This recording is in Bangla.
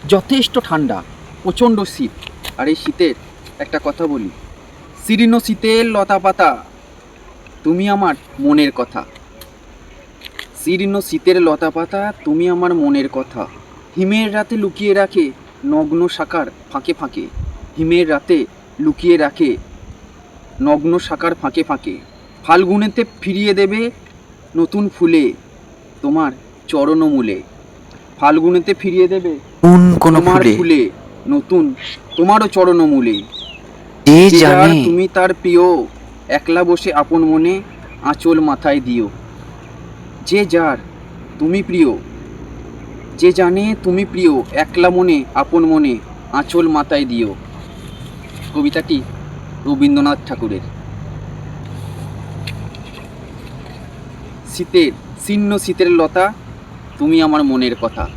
যথেষ্ট ঠান্ডা, প্রচণ্ড শীত। আর এই শীতের একটা কথা বলি, শীর্ণ শীতের লতা পাতা তুমি আমার মনের কথা। শীর্ণ শীতের লতা পাতা তুমি আমার মনের কথা। হিমের রাতে লুকিয়ে রাখে নগ্ন শাখার ফাঁকে ফাঁকে। হিমের রাতে লুকিয়ে রাখে নগ্ন শাখার ফাঁকে ফাঁকে। ফাল্গুনেতে ফিরিয়ে দেবে নতুন ফুলে তোমার চরণমূলে। ফাল্গুনেতে ফিরিয়ে দেবে কোন তোমার ফুলে নতুন তোমারও চরণমূলে। যে যে যার জানে তুমি তার প্রিয়, একলা বসে আপন মনে আঁচল মাথায় দিও। যে যার তুমি প্রিয়, যে জানে তুমি প্রিয়, একলা মনে আপন মনে আঁচল মাথায় দিও। কবিতাটি রবীন্দ্রনাথ ঠাকুরের। শীতের শীর্ণ শীতের লতা তুমি আমার মনের কথা।